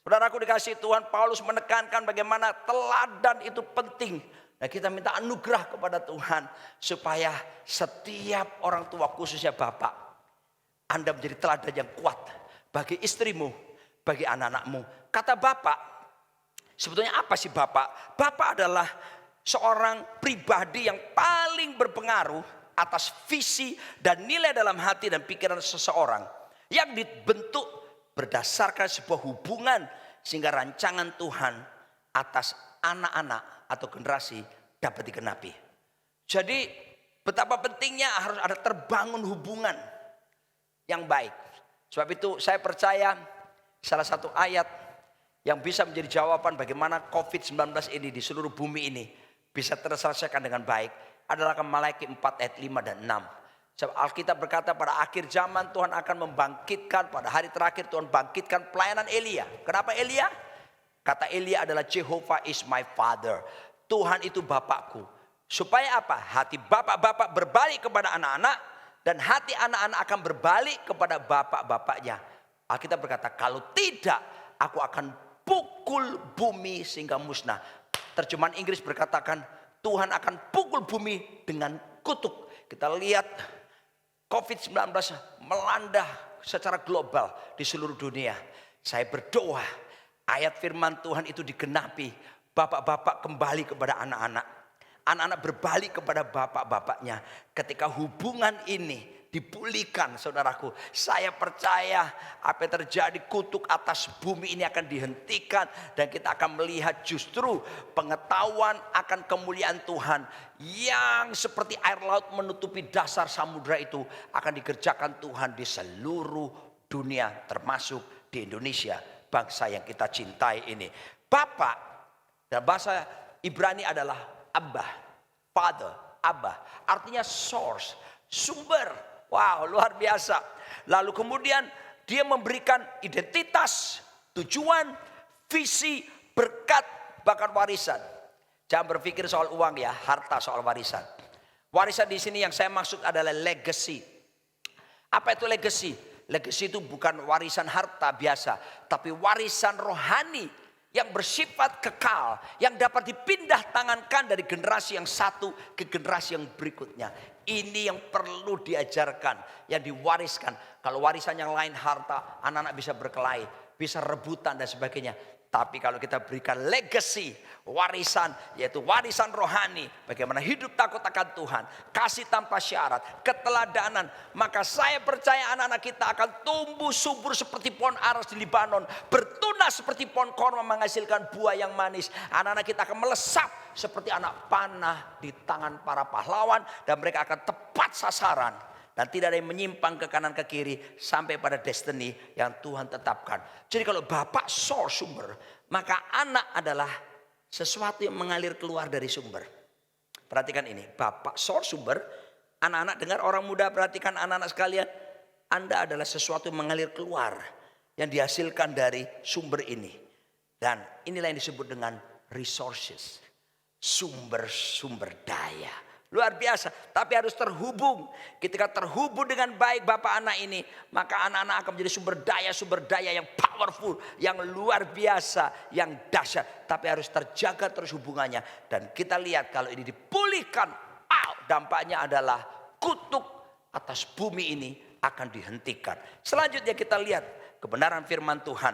Saudaraku dikasih Tuhan, Paulus menekankan bagaimana teladan itu penting. Nah kita minta anugerah kepada Tuhan. Supaya setiap orang tua, khususnya bapak, Anda menjadi teladan yang kuat. Bagi istrimu, bagi anak-anakmu. Kata bapak, sebetulnya apa sih bapak? Bapak adalah seorang pribadi yang paling berpengaruh atas visi dan nilai dalam hati dan pikiran seseorang. Yang dibentuk berdasarkan sebuah hubungan sehingga rancangan Tuhan atas anak-anak atau generasi dapat digenapi. Jadi betapa pentingnya harus ada terbangun hubungan yang baik. Sebab itu saya percaya salah satu ayat yang bisa menjadi jawaban bagaimana COVID-19 ini di seluruh bumi ini bisa terselesaikan dengan baik adalah Malaikat 4 ayat 5 dan 6. Sebab Alkitab berkata pada akhir zaman Tuhan akan membangkitkan, pada hari terakhir Tuhan bangkitkan pelayanan Elia. Kenapa Elia? Kata Elia adalah Jehovah is my father. Tuhan itu bapakku. Supaya apa? Hati bapak-bapak berbalik kepada anak-anak dan hati anak-anak akan berbalik kepada bapak-bapaknya. Alkitab berkata, kalau tidak aku akan pukul bumi sehingga musnah. Terjemahan Inggris berkatakan, Tuhan akan pukul bumi dengan kutuk. Kita lihat COVID-19 melanda secara global di seluruh dunia. Saya berdoa ayat firman Tuhan itu digenapi. Bapak-bapak kembali kepada anak-anak. Anak-anak berbalik kepada bapak-bapaknya. Ketika hubungan ini dipulihkan, saudaraku, saya percaya apa yang terjadi, kutuk atas bumi ini akan dihentikan dan kita akan melihat justru pengetahuan akan kemuliaan Tuhan yang seperti air laut menutupi dasar samudra itu akan dikerjakan Tuhan di seluruh dunia, termasuk di Indonesia, bangsa yang kita cintai ini. Bapak dalam bahasa Ibrani adalah Abba, Father, Abba, artinya source, sumber. Wow, luar biasa. Lalu kemudian dia memberikan identitas, tujuan, visi, berkat, bahkan warisan. Jangan berpikir soal uang ya, harta, soal warisan. Warisan di sini yang saya maksud adalah legacy. Apa itu legacy? Legacy itu bukan warisan harta biasa, tapi warisan rohani yang bersifat kekal, yang dapat dipindah tangankan dari generasi yang satu ke generasi yang berikutnya. Ini yang perlu diajarkan, yang diwariskan. Kalau warisan yang lain harta, anak-anak bisa berkelahi, bisa rebutan dan sebagainya. Tapi kalau kita berikan legacy, warisan, yaitu warisan rohani, bagaimana hidup takut akan Tuhan, kasih tanpa syarat, keteladanan, maka saya percaya anak-anak kita akan tumbuh subur seperti pohon aras di Libanon, bertunas seperti pohon korma menghasilkan buah yang manis. Anak-anak kita akan melesat seperti anak panah di tangan para pahlawan, dan mereka akan tepat sasaran. Dan tidak ada yang menyimpang ke kanan ke kiri sampai pada destiny yang Tuhan tetapkan. Jadi kalau bapak source sumber, maka anak adalah sesuatu yang mengalir keluar dari sumber. Perhatikan ini, bapak source sumber, anak-anak dengar, orang muda perhatikan anak-anak sekalian. Anda adalah sesuatu yang mengalir keluar, yang dihasilkan dari sumber ini. Dan inilah yang disebut dengan resources. sumber-sumber daya. Luar biasa, tapi harus terhubung. Ketika terhubung dengan baik Bapak anak ini, maka anak-anak akan menjadi sumber daya yang powerful, yang luar biasa, yang dahsyat. Tapi harus terjaga terus hubungannya. Dan kita lihat kalau ini dipulihkan, dampaknya adalah kutuk atas bumi ini akan dihentikan. Selanjutnya kita lihat kebenaran firman Tuhan.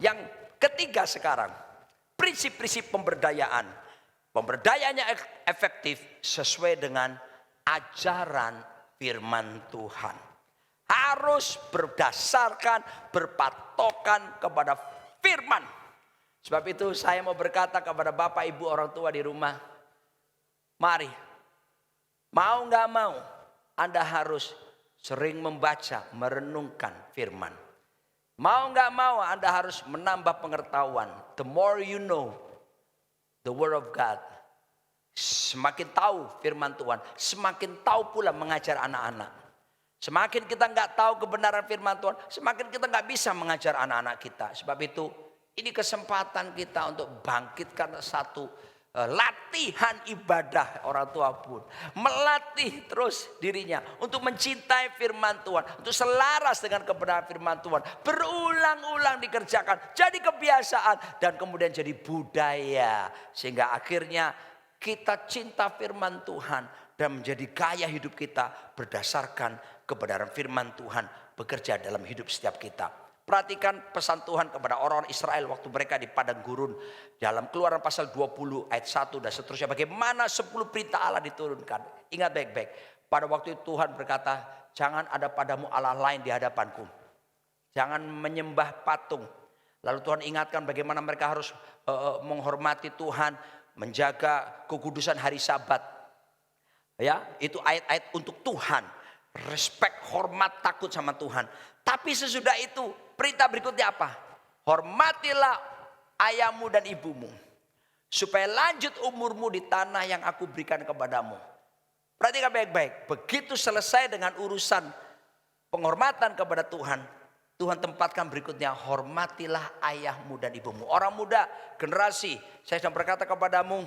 Yang ketiga sekarang, prinsip-prinsip pemberdayaan. Pemberdayaannya efektif sesuai dengan ajaran firman Tuhan. Harus berdasarkan, berpatokan kepada firman. Sebab itu saya mau berkata kepada Bapak Ibu orang tua di rumah. Mari, mau gak mau, Anda harus sering membaca, merenungkan firman. Mau gak mau Anda harus menambah pengetahuan. The more you know the word of God, semakin tahu firman Tuhan, semakin tahu pula mengajar anak-anak. Semakin kita nggak tahu kebenaran firman Tuhan, semakin kita nggak bisa mengajar anak-anak kita. Sebab itu ini kesempatan kita untuk bangkitkan satu latihan ibadah orang tua pun. Melatih terus dirinya untuk mencintai firman Tuhan. Untuk selaras dengan kebenaran firman Tuhan. Berulang-ulang dikerjakan. Jadi kebiasaan dan kemudian jadi budaya. Sehingga akhirnya kita cinta firman Tuhan. Dan menjadi gaya hidup kita berdasarkan kebenaran firman Tuhan. Bekerja dalam hidup setiap kita. Perhatikan pesan Tuhan kepada orang Israel waktu mereka di padang gurun. Dalam Keluaran pasal 20 ayat 1 dan seterusnya. Bagaimana 10 perintah Allah diturunkan. Ingat baik-baik. Pada waktu itu Tuhan berkata, jangan ada padamu Allah lain di hadapanku. Jangan menyembah patung. Lalu Tuhan ingatkan bagaimana mereka harus menghormati Tuhan. Menjaga kekudusan hari Sabat. Ya, itu ayat-ayat untuk Tuhan. Respect, hormat, takut sama Tuhan. Tapi sesudah itu perintah berikutnya apa? Hormatilah ayahmu dan ibumu. Supaya lanjut umurmu di tanah yang aku berikan kepadamu. Perhatikan baik-baik. Begitu selesai dengan urusan penghormatan kepada Tuhan. Tuhan tempatkan berikutnya. Hormatilah ayahmu dan ibumu. Orang muda, generasi. Saya sedang berkata kepadamu.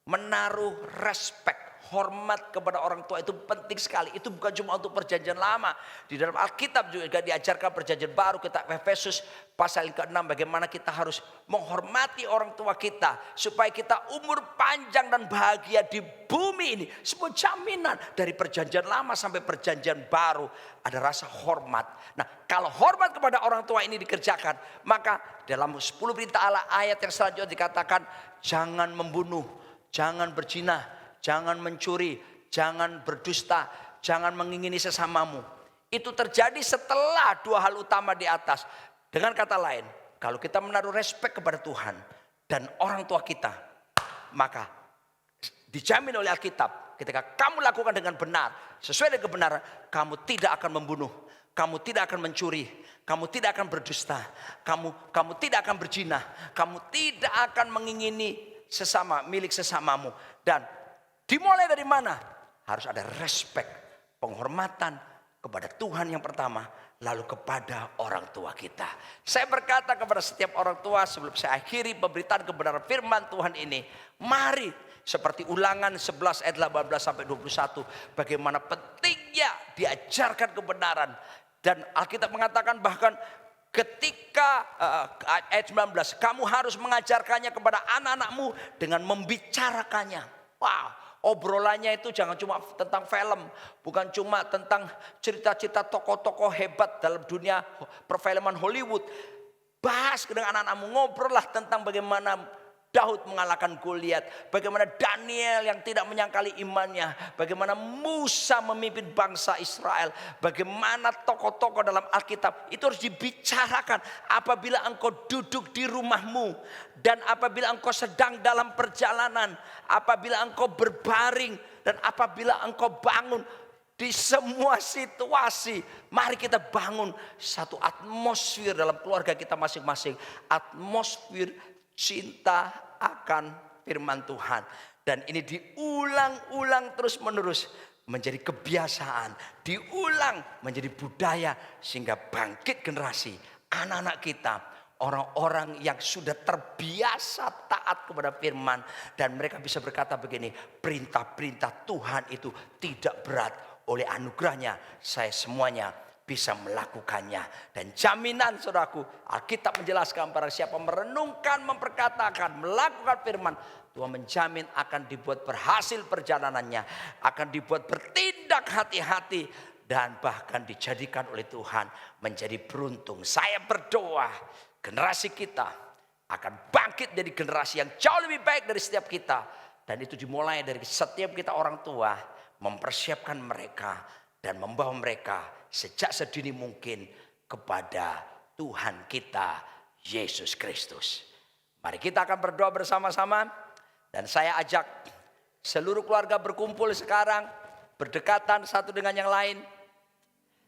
Menaruh respect. Hormat kepada orang tua itu penting sekali. Itu bukan cuma untuk perjanjian lama. Di dalam Alkitab juga diajarkan perjanjian baru. Kitab Efesus pasal ke-6. Bagaimana kita harus menghormati orang tua kita. Supaya kita umur panjang dan bahagia di bumi ini. Semua jaminan dari perjanjian lama sampai perjanjian baru. Ada rasa hormat. Nah, kalau hormat kepada orang tua ini dikerjakan. Maka dalam 10 perintah Allah ayat yang selanjutnya dikatakan. Jangan membunuh. Jangan berzina. Jangan mencuri, jangan berdusta, jangan mengingini sesamamu. Itu terjadi setelah dua hal utama di atas. Dengan kata lain, kalau kita menaruh respek kepada Tuhan dan orang tua kita, maka dijamin oleh Alkitab, ketika kamu lakukan dengan benar, sesuai dengan kebenaran, kamu tidak akan membunuh, kamu tidak akan mencuri, kamu tidak akan berdusta, kamu tidak akan berzina, kamu tidak akan mengingini milik sesamamu. Dan dimulai dari mana? Harus ada respect, penghormatan kepada Tuhan yang pertama, lalu kepada orang tua kita. Saya berkata kepada setiap orang tua sebelum saya akhiri pemberitaan kebenaran firman Tuhan ini, mari seperti Ulangan 11 ayat 18 sampai 21, bagaimana pentingnya diajarkan kebenaran. Dan Alkitab mengatakan bahkan ketika ayat 19, kamu harus mengajarkannya kepada anak-anakmu dengan membicarakannya. Wow. Obrolannya itu jangan cuma tentang film. Bukan cuma tentang cerita-cerita tokoh-tokoh hebat dalam dunia perfilman Hollywood. Bahas dengan anak-anakmu. Ngobrollah tentang bagaimana Daud mengalahkan Goliat. Bagaimana Daniel yang tidak menyangkali imannya. Bagaimana Musa memimpin bangsa Israel. Bagaimana tokoh-tokoh dalam Alkitab. Itu harus dibicarakan apabila engkau duduk di rumahmu. Dan apabila engkau sedang dalam perjalanan. Apabila engkau berbaring. Dan apabila engkau bangun. Di semua situasi. Mari kita bangun satu atmosfer dalam keluarga kita masing-masing. Atmosfer cinta akan firman Tuhan. Dan ini diulang-ulang terus menerus. Menjadi kebiasaan. Diulang menjadi budaya. Sehingga bangkit generasi. Anak-anak kita. orang-orang yang sudah terbiasa taat kepada firman. Dan mereka bisa berkata begini, perintah-perintah Tuhan itu tidak berat. Oleh anugerahnya saya semuanya bisa melakukannya. Dan jaminan saudaraku, Alkitab menjelaskan para siapa merenungkan, memperkatakan, melakukan firman, Tuhan menjamin akan dibuat berhasil perjalanannya. Akan dibuat bertindak hati-hati. Dan bahkan dijadikan oleh Tuhan menjadi beruntung. Saya berdoa generasi kita akan bangkit dari generasi yang jauh lebih baik dari setiap kita. Dan itu dimulai dari setiap kita orang tua mempersiapkan mereka dan membawa mereka sejak sedini mungkin kepada Tuhan kita Yesus Kristus. Mari kita akan berdoa bersama-sama. Dan saya ajak seluruh keluarga berkumpul sekarang, berdekatan satu dengan yang lain.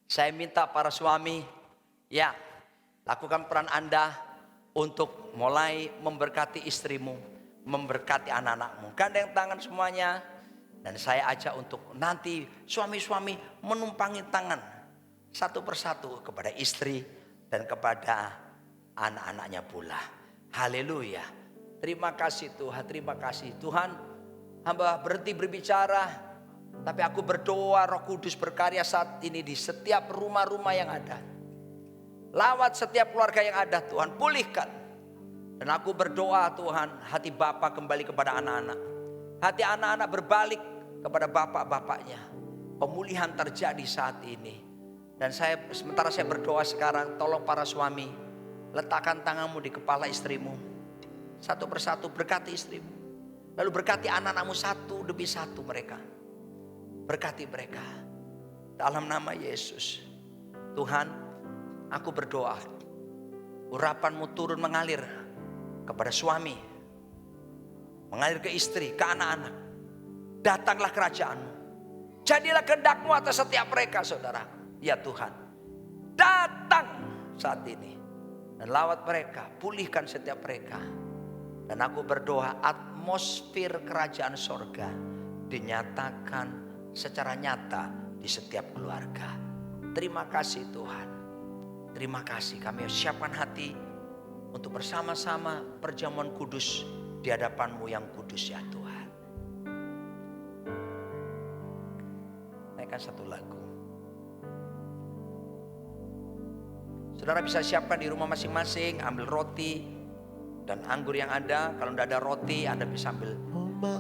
Saya minta para suami, ya, lakukan peran Anda untuk mulai memberkati istrimu, memberkati anak-anakmu. Gandeng tangan semuanya. Dan saya ajak untuk nanti suami-suami menumpangi tangan satu persatu kepada istri dan kepada anak-anaknya pula. Haleluya. Terima kasih Tuhan, terima kasih Tuhan. Hamba berhenti berbicara. Tapi aku berdoa Roh Kudus berkarya saat ini di setiap rumah-rumah yang ada. Lawat setiap keluarga yang ada Tuhan, pulihkan. Dan aku berdoa Tuhan, hati Bapa kembali kepada anak-anak. Hati anak-anak berbalik kepada bapak-bapaknya. Pemulihan terjadi saat ini. Dan sementara saya berdoa sekarang, tolong para suami, letakkan tanganmu di kepala istrimu. Satu persatu berkati istrimu. Lalu berkati anak-anakmu satu demi satu mereka. Berkati mereka dalam nama Yesus. Tuhan, aku berdoa urapan-Mu turun mengalir kepada suami, mengalir ke istri, ke anak-anak. Datanglah kerajaan-Mu, jadilah kehendak-Mu atas setiap mereka saudara. Ya Tuhan, datang saat ini dan lawat mereka, pulihkan setiap mereka. Dan aku berdoa atmosfer kerajaan sorga dinyatakan secara nyata di setiap keluarga. Terima kasih Tuhan. Terima kasih, kami siapkan hati untuk bersama-sama perjamuan kudus di hadapan-Mu yang kudus ya Tuhan. Naikkan satu lagu. Saudara bisa siapkan di rumah masing-masing, ambil roti dan anggur yang ada. Kalau tidak ada roti, Anda bisa ambil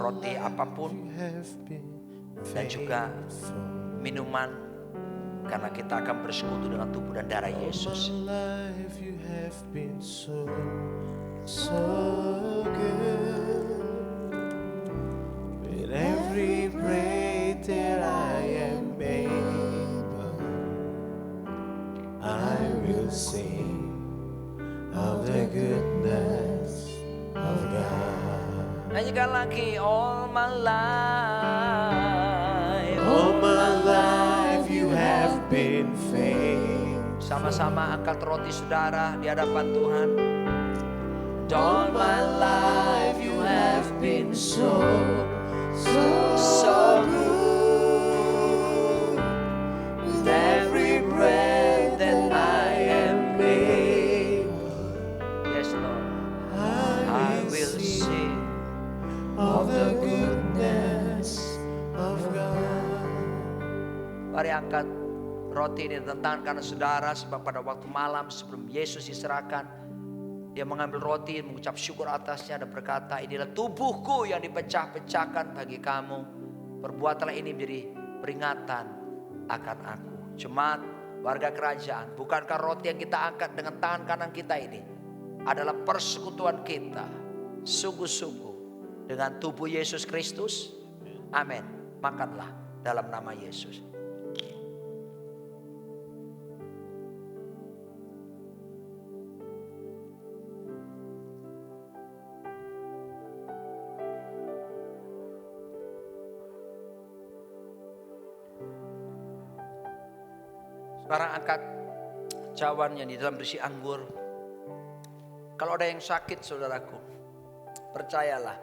roti apapun. Dan juga minuman, karena kita akan bersekutu dengan tubuh dan darah Yesus. With every breath that I am able, I will sing of the goodness of God. Nyanyikan lagi, all my life. All my life you have been faithful. Sama-sama angkat roti saudara di hadapan Tuhan. All my life you have been so good. With every breath that I am able, Yes Lord, I will sing of the goodness of God. mari angkat roti ini dan tangan kanan saudara. Sebab pada waktu malam sebelum Yesus diserahkan, Dia mengambil roti, mengucap syukur atasnya dan berkata, inilah tubuhku yang dipecah-pecahkan bagi kamu. Perbuatlah ini menjadi peringatan akan aku. Jemaat, warga kerajaan, bukankah roti yang kita angkat dengan tangan kanan kita ini adalah persekutuan kita sungguh-sungguh dengan tubuh Yesus Kristus? Amin. Makanlah dalam nama Yesus. Sekarang angkat cawan yang di dalam berisi anggur. Kalau ada yang sakit saudaraku, percayalah,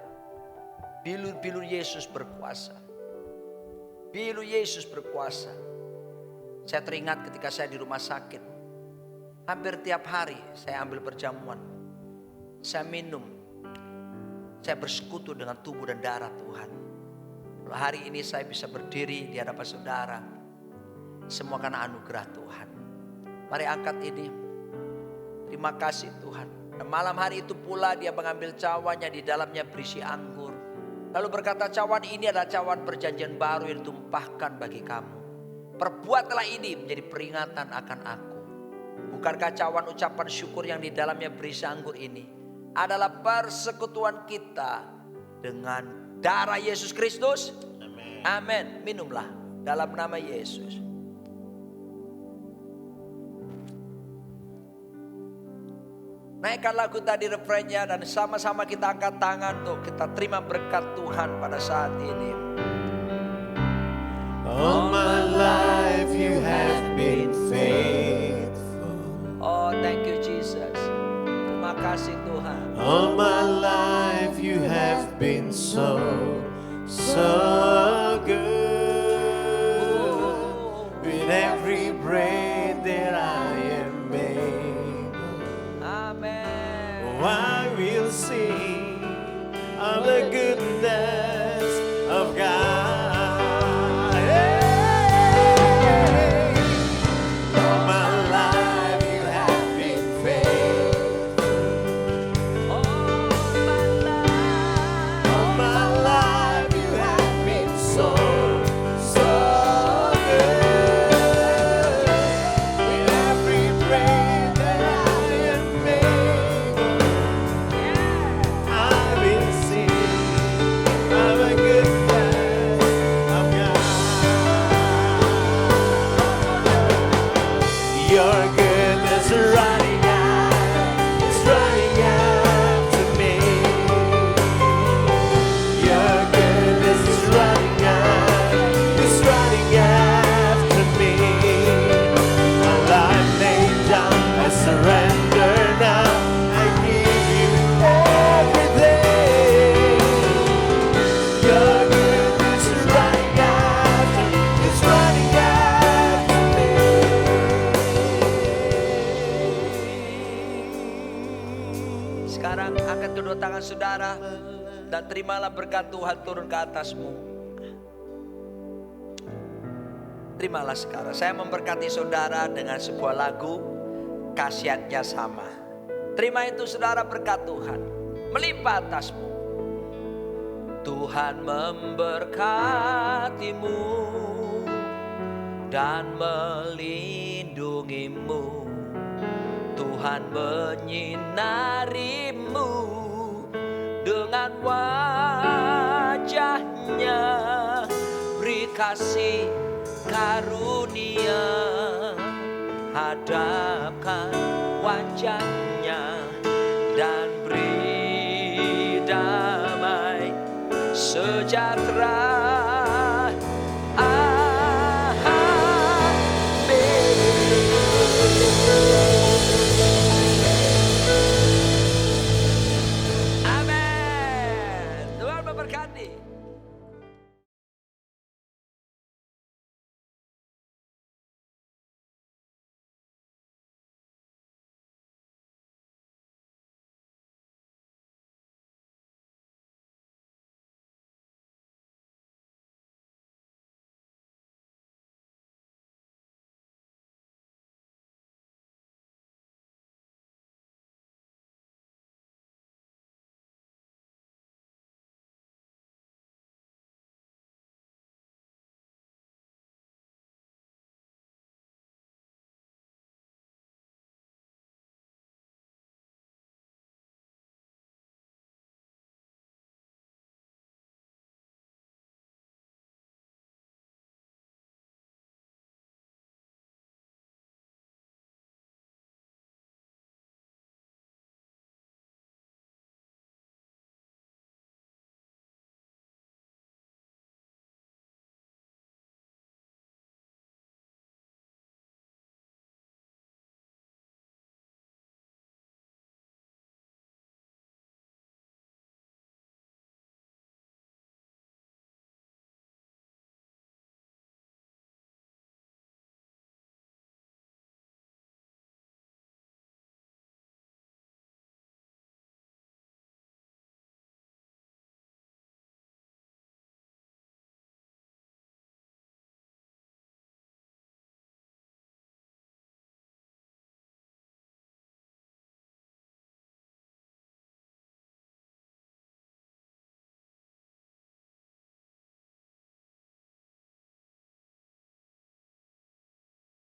bilur-bilur Yesus berkuasa. Bilur Yesus berkuasa. Saya teringat ketika saya di rumah sakit. Hampir tiap hari saya ambil perjamuan. Saya minum. Saya bersekutu dengan tubuh dan darah Tuhan. Kalau hari ini saya bisa berdiri di hadapan saudara, semua karena anugerah Tuhan. Mari angkat ini. Terima kasih Tuhan. Dan malam hari itu pula dia mengambil cawannya, di dalamnya berisi anggur. Lalu berkata, cawan ini adalah cawan perjanjian baru yang ditumpahkan bagi kamu. Perbuatlah ini menjadi peringatan akan aku. Bukankah cawan ucapan syukur yang di dalamnya berisi anggur ini adalah persekutuan kita dengan darah Yesus Kristus? Amin. Minumlah dalam nama Yesus. Naikkan lagu tadi refrennya dan sama-sama kita angkat tangan untuk kita terima berkat Tuhan pada saat ini. All my life you have been faithful. Oh, thank you Jesus. Terima kasih Tuhan. All my life you have been so good. With every breath that I am able, Amen. I will sing of the goodness of God. Hey. All my life you have been faithful. All my life. All my life you have been so good. With every breath that I am able, I will sing of the goodness of God. Your goodness running out, it's running after me. Your goodness is running out, it's running after me. My life laid down, I surrender now. I give you everything. Your goodness is running after, it's running after me. Sekarang angkat kedua tangan saudara dan terimalah berkat Tuhan turun ke atasmu. Terimalah sekarang. Saya memberkati saudara dengan sebuah lagu, khasiatnya sama. Terima itu saudara, berkat Tuhan melimpah atasmu. Tuhan memberkatimu dan melindungimu. Tuhan menyinarimu dengan wajahnya, beri kasih karunia, hadapkan wajahnya dan beri damai sejahtera